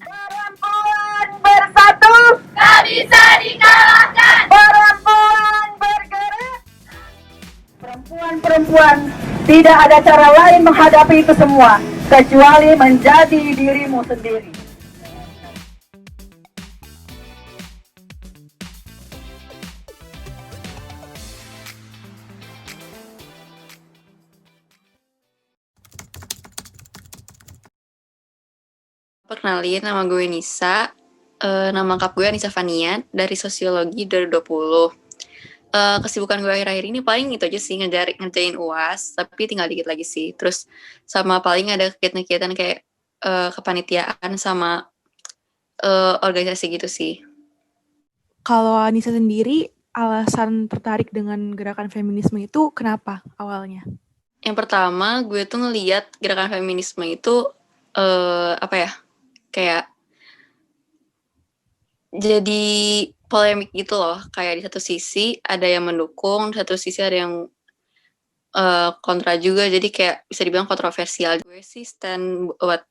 Perempuan bersatu tak bisa dikalahkan. Perempuan bergerak. Perempuan-perempuan, tidak ada cara lain menghadapi itu semua kecuali menjadi dirimu sendiri. Perkenalin, nama gue Nisa. Nama lengkap gue Anissa Fania dari Sosiologi 2020. Kesibukan gue akhir-akhir ini paling itu aja sih, ngerjain UAS, tapi tinggal dikit lagi sih. Terus sama paling ada kegiatan-kegiatan kayak kepanitiaan sama organisasi gitu sih. Kalau Anissa sendiri, alasan tertarik dengan gerakan feminisme itu kenapa awalnya? Yang pertama, gue tuh ngeliat gerakan feminisme itu kayak jadi polemik gitu loh. Kayak di satu sisi ada yang mendukung, di satu sisi ada yang kontra juga. Jadi kayak bisa dibilang kontroversial. Gue sih stand buat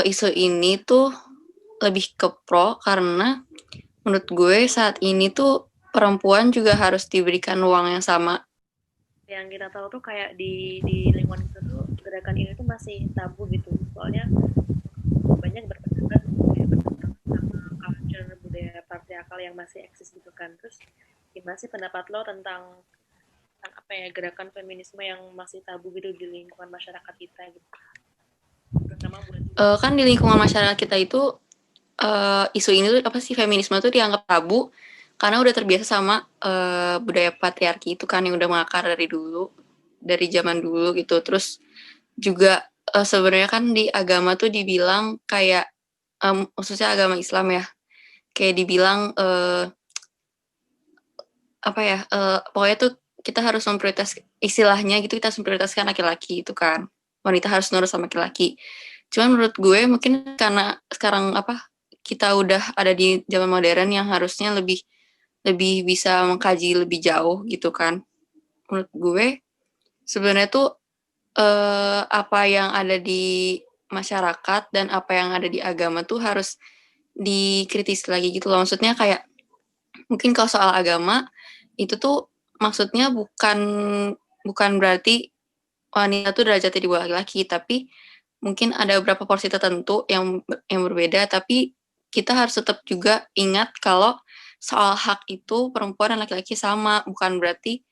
isu ini tuh lebih ke pro karena menurut gue saat ini tuh perempuan juga harus diberikan ruang yang sama. Yang kita tahu tuh kayak di lingkungan kita tuh gerakan ini tuh masih tabu gitu, soalnya banyak berpendapat sama culture budaya patriarkal yang masih eksis gitu kan. Terus gimana sih pendapat lo tentang apa ya, gerakan feminisme yang masih tabu gitu di lingkungan masyarakat kita gitu, terutama buat kan di lingkungan masyarakat kita itu isu ini tuh apa sih, feminisme tuh dianggap tabu karena udah terbiasa sama budaya patriarki itu kan yang udah mengakar dari dulu, dari zaman dulu gitu. Terus juga sebenarnya kan di agama tuh dibilang kayak khususnya agama Islam ya, kayak dibilang pokoknya tuh kita harus istilahnya gitu, kita harus memprioritaskan laki-laki itu kan, wanita harus nurut sama laki-laki. Cuman menurut gue mungkin karena sekarang kita udah ada di zaman modern yang harusnya lebih bisa mengkaji lebih jauh gitu kan. Menurut gue sebenarnya tuh apa yang ada di masyarakat dan apa yang ada di agama tuh harus dikritis lagi gitu loh. Maksudnya kayak mungkin kalau soal agama itu tuh maksudnya bukan berarti wanita tuh derajatnya di bawah laki-laki, tapi mungkin ada beberapa porsi tertentu yang berbeda, tapi kita harus tetap juga ingat kalau soal hak itu perempuan dan laki-laki sama, bukan berarti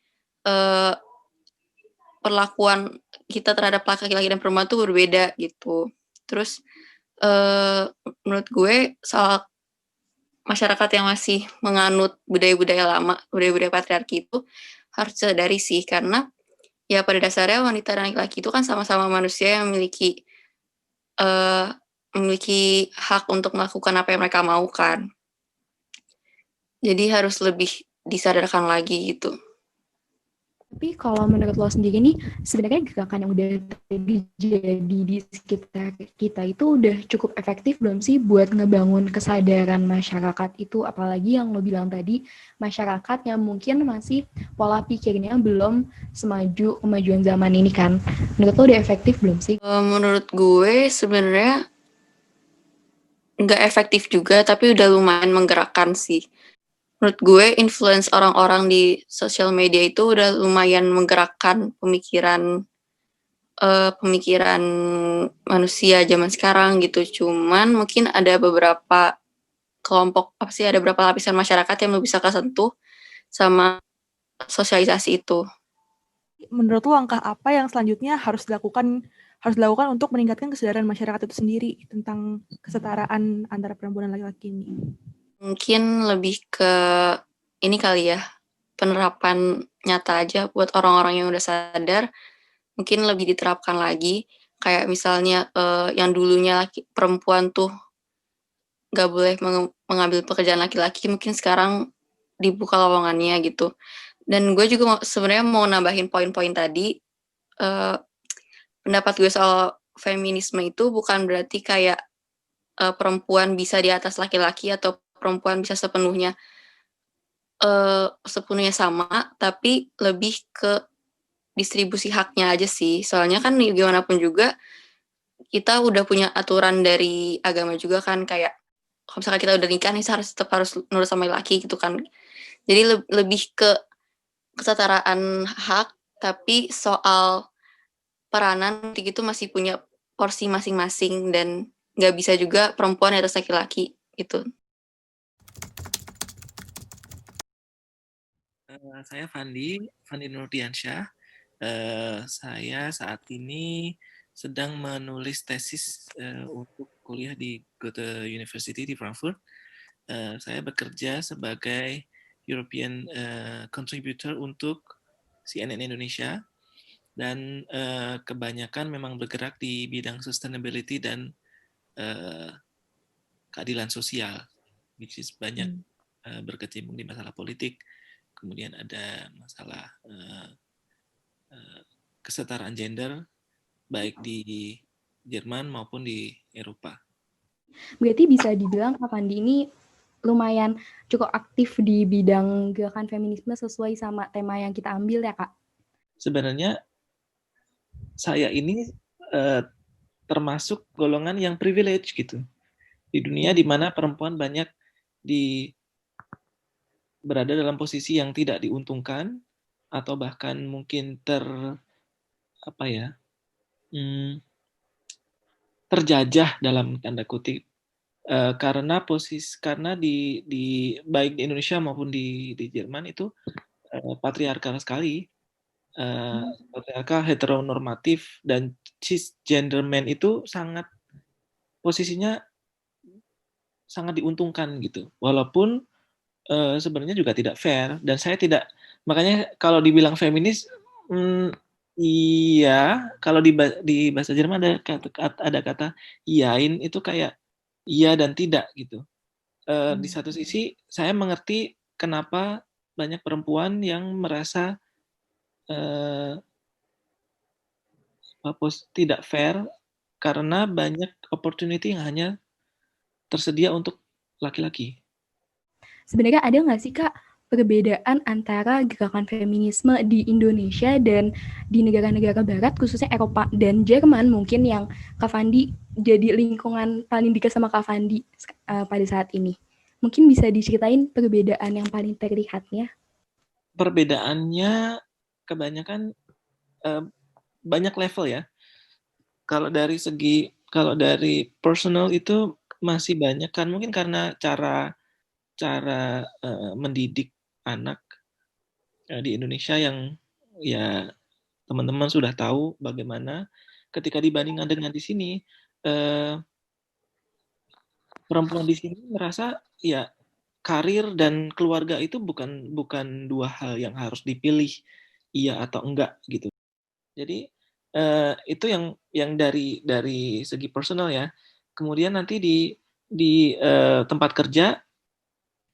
perlakuan kita terhadap laki-laki dan perempuan tuh berbeda gitu. Terus menurut gue soal masyarakat yang masih menganut budaya-budaya lama, budaya-budaya patriarki itu harus sadari sih, karena ya pada dasarnya wanita dan laki-laki itu kan sama-sama manusia yang memiliki hak untuk melakukan apa yang mereka mau kan. Jadi harus lebih disadarkan lagi gitu. Tapi kalau menurut lo sendiri nih, sebenarnya gerakan yang udah terjadi di sekitar kita itu udah cukup efektif belum sih buat ngebangun kesadaran masyarakat itu? Apalagi yang lo bilang tadi, masyarakat yang mungkin masih pola pikirnya belum semaju kemajuan zaman ini kan. Menurut lo udah efektif belum sih? Menurut gue sebenarnya nggak efektif juga, tapi udah lumayan menggerakkan sih. Menurut gue influence orang-orang di sosial media itu udah lumayan menggerakkan pemikiran manusia zaman sekarang gitu. Cuman mungkin ada beberapa kelompok ada beberapa lapisan masyarakat yang belum bisa kesentuh sama sosialisasi itu. Menurut lo langkah apa yang selanjutnya harus dilakukan untuk meningkatkan kesadaran masyarakat itu sendiri tentang kesetaraan antara perempuan dan laki-laki ini? Mungkin lebih ke ini kali ya, penerapan nyata aja buat orang-orang yang udah sadar, mungkin lebih diterapkan lagi. Kayak misalnya yang dulunya perempuan tuh nggak boleh mengambil pekerjaan laki-laki, mungkin sekarang dibuka lowongannya gitu. Dan gue juga sebenarnya mau nambahin poin-poin tadi, pendapat gue soal feminisme itu bukan berarti kayak perempuan bisa di atas laki-laki atau perempuan bisa sepenuhnya sama, tapi lebih ke distribusi haknya aja sih. Soalnya kan gimana pun juga kita udah punya aturan dari agama juga kan, kayak kalau misalkan kita udah nikah nih tetap harus nurut sama laki gitu kan. Jadi lebih ke kesetaraan hak, tapi soal peranan gitu masih punya porsi masing-masing dan nggak bisa juga perempuan di atas laki-laki gitu. Saya Fandi Nurdiansyah. Saya saat ini sedang menulis tesis untuk kuliah di Goethe University di Frankfurt. Saya bekerja sebagai European contributor untuk CNN Indonesia dan kebanyakan memang bergerak di bidang sustainability dan keadilan sosial, which is banyak berkecimpung di masalah politik. Kemudian ada masalah kesetaraan gender baik di Jerman maupun di Eropa. Berarti bisa dibilang Kak Fandi ini lumayan cukup aktif di bidang gerakan feminisme sesuai sama tema yang kita ambil ya Kak? Sebenarnya saya ini termasuk golongan yang privilege gitu. Di dunia di mana perempuan banyak berada dalam posisi yang tidak diuntungkan atau bahkan mungkin terjajah dalam tanda kutip karena di baik di Indonesia maupun di Jerman itu patriarkal sekali, patriarkal heteronormatif dan cisgender man itu posisinya sangat diuntungkan gitu, walaupun sebenarnya juga tidak fair. Dan saya tidak, makanya kalau dibilang feminis, iya, kalau di bahasa Jerman ada kata iyain, itu kayak iya dan tidak gitu. Di satu sisi saya mengerti kenapa banyak perempuan yang merasa tidak fair karena banyak opportunity yang hanya tersedia untuk laki-laki. Sebenarnya ada nggak sih Kak perbedaan antara gerakan feminisme di Indonesia dan di negara-negara barat, khususnya Eropa dan Jerman mungkin yang Kak Fandi jadi lingkungan paling dekat sama Kak Fandi pada saat ini? Mungkin bisa diceritain perbedaan yang paling terlihatnya? Perbedaannya kebanyakan banyak level ya. Kalau dari personal itu masih banyak kan, mungkin karena cara mendidik anak di Indonesia yang ya teman-teman sudah tahu bagaimana ketika dibandingkan dengan di sini, perempuan di sini merasa ya karir dan keluarga itu bukan dua hal yang harus dipilih iya atau enggak gitu. Jadi itu yang dari segi personal ya. Kemudian nanti di tempat kerja,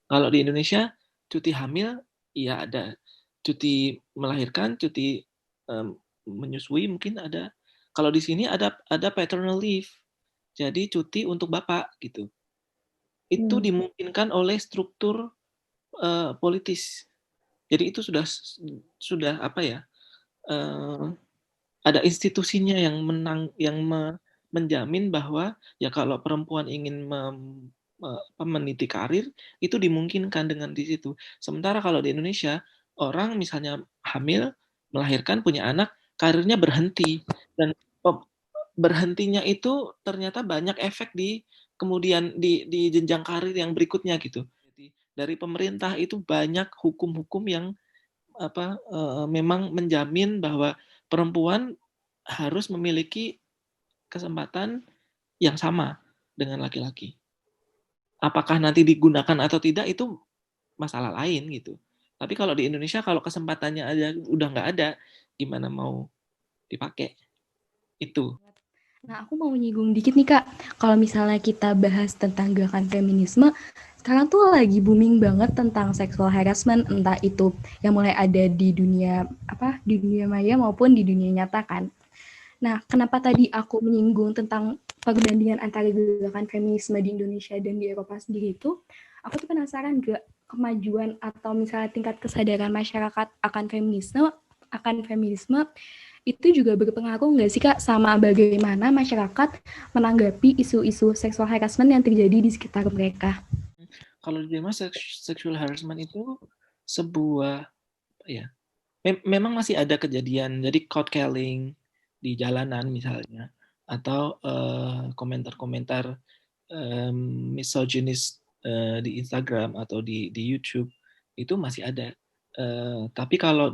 kalau di Indonesia cuti hamil iya ada, cuti melahirkan, cuti menyusui mungkin ada. Kalau di sini ada paternal leave, jadi cuti untuk bapak gitu. Itu dimungkinkan oleh struktur politis. Jadi itu sudah apa ya? Ada institusinya yang menjamin bahwa ya kalau perempuan ingin meniti karir itu dimungkinkan dengan di situ. Sementara kalau di Indonesia orang misalnya hamil, melahirkan, punya anak, karirnya berhenti dan berhentinya itu ternyata banyak efek di kemudian di jenjang karir yang berikutnya gitu. Jadi dari pemerintah itu banyak hukum-hukum yang memang menjamin bahwa perempuan harus memiliki kesempatan yang sama dengan laki-laki. Apakah nanti digunakan atau tidak itu masalah lain gitu. Tapi kalau di Indonesia kalau kesempatannya aja udah nggak ada, gimana mau dipakai? Itu. Nah, aku mau nyinggung dikit nih Kak, kalau misalnya kita bahas tentang gerakan feminisme, sekarang tuh lagi booming banget tentang sexual harassment, entah itu yang mulai ada di dunia maya maupun di dunia nyata kan. Nah, kenapa tadi aku menyinggung tentang perbandingan antara gerakan feminisme di Indonesia dan di Eropa sendiri itu, aku tuh penasaran gak kemajuan atau misalnya tingkat kesadaran masyarakat akan feminisme itu juga berpengaruh nggak sih Kak sama bagaimana masyarakat menanggapi isu-isu sexual harassment yang terjadi di sekitar mereka? Kalau di Denmark sexual harassment itu sebuah ya memang masih ada kejadian, jadi cold calling di jalanan misalnya, atau komentar-komentar misogynis di Instagram atau di YouTube itu masih ada. Tapi kalau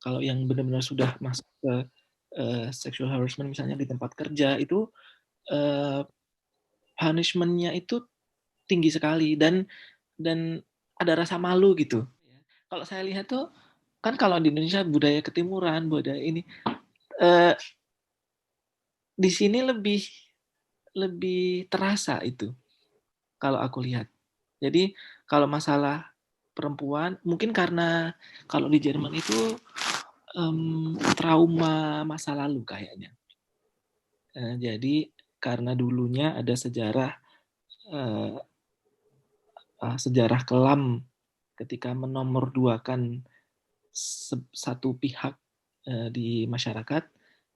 kalau yang benar-benar sudah masuk ke sexual harassment misalnya di tempat kerja itu punishment-nya itu tinggi sekali dan ada rasa malu gitu. Kalau saya lihat tuh kan kalau di Indonesia budaya ketimuran, budaya ini di sini lebih terasa itu kalau aku lihat. Jadi kalau masalah perempuan mungkin karena kalau di Jerman itu trauma masa lalu kayaknya. Jadi karena dulunya ada sejarah kelam ketika menomorduakan satu pihak di masyarakat,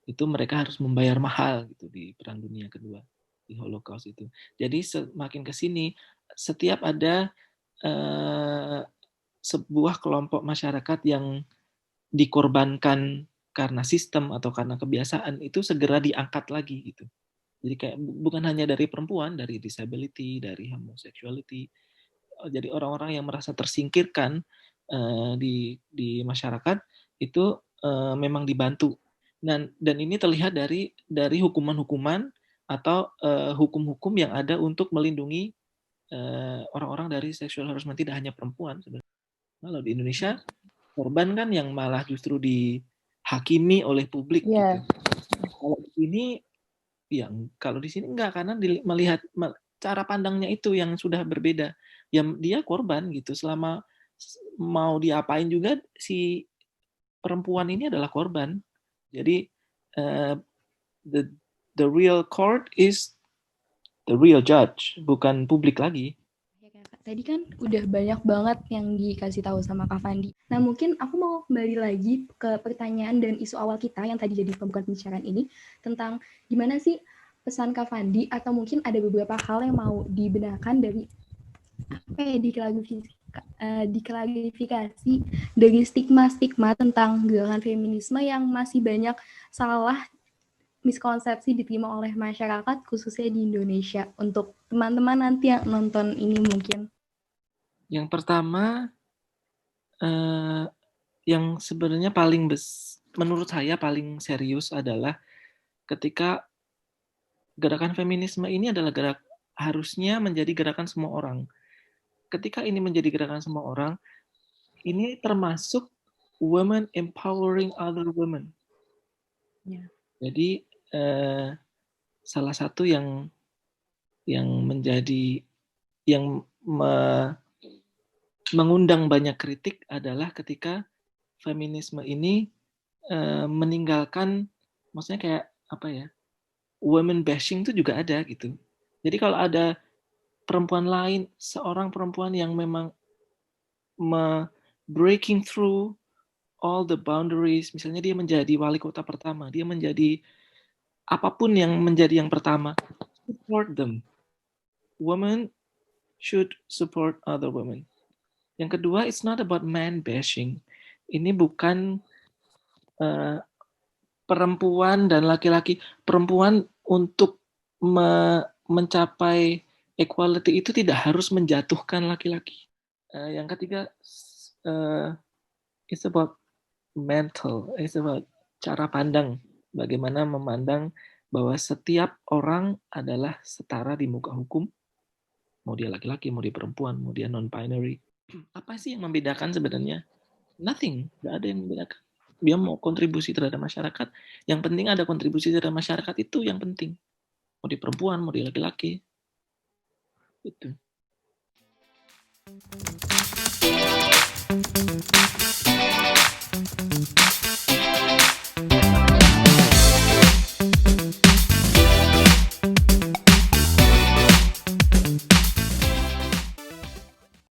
itu mereka harus membayar mahal gitu di Perang Dunia Kedua, di Holocaust itu. Jadi semakin ke sini setiap ada sebuah kelompok masyarakat yang dikorbankan karena sistem atau karena kebiasaan itu segera diangkat lagi gitu. Jadi kayak bukan hanya dari perempuan, dari disability, dari homosexuality. Jadi orang-orang yang merasa tersingkirkan di masyarakat itu memang dibantu. Dan ini terlihat dari hukuman-hukuman atau hukum-hukum yang ada untuk melindungi orang-orang dari sexual harassment, tidak hanya perempuan sebenarnya. Kalau di Indonesia korban kan yang malah justru dihakimi oleh publik gitu. Kalau di sini enggak, karena melihat cara pandangnya itu yang sudah berbeda. Yang dia korban gitu, selama mau diapain juga si perempuan ini adalah korban. Jadi the real court is the real judge, bukan publik lagi. Tadi kan udah banyak banget yang dikasih tahu sama Kak Fandi. Nah mungkin aku mau kembali lagi ke pertanyaan dan isu awal kita yang tadi jadi pembukaan pembicaraan ini tentang gimana sih pesan Kak Fandi, atau mungkin ada beberapa hal yang mau dibenarkan dari diklarifikasi dari stigma-stigma tentang gerakan feminisme yang masih banyak salah miskonsepsi diterima oleh masyarakat khususnya di Indonesia, untuk teman-teman nanti yang nonton ini mungkin. Yang pertama yang sebenarnya menurut saya paling serius adalah ketika gerakan feminisme ini adalah harusnya menjadi gerakan semua orang. Ketika ini menjadi gerakan semua orang, ini termasuk women empowering other women. Yeah. Jadi salah satu yang menjadi yang mengundang banyak kritik adalah ketika feminisme ini meninggalkan, maksudnya kayak apa ya, women bashing itu juga ada gitu. Jadi kalau ada perempuan lain, seorang perempuan yang memang breaking through all the boundaries, misalnya dia menjadi wali kota pertama, dia menjadi apapun yang menjadi yang pertama, support them. Women should support other women. Yang kedua, it's not about man bashing. Ini bukan perempuan dan laki-laki. Perempuan untuk mencapai equality itu tidak harus menjatuhkan laki-laki. Yang ketiga, it's about mental, it's about cara pandang. Bagaimana memandang bahwa setiap orang adalah setara di muka hukum, mau dia laki-laki, mau dia perempuan, mau dia non-binary. Apa sih yang membedakan sebenarnya? Nothing, nggak ada yang membedakan. Dia mau kontribusi terhadap masyarakat, yang penting ada kontribusi terhadap masyarakat, itu yang penting. Mau dia perempuan, mau dia laki-laki. Itu.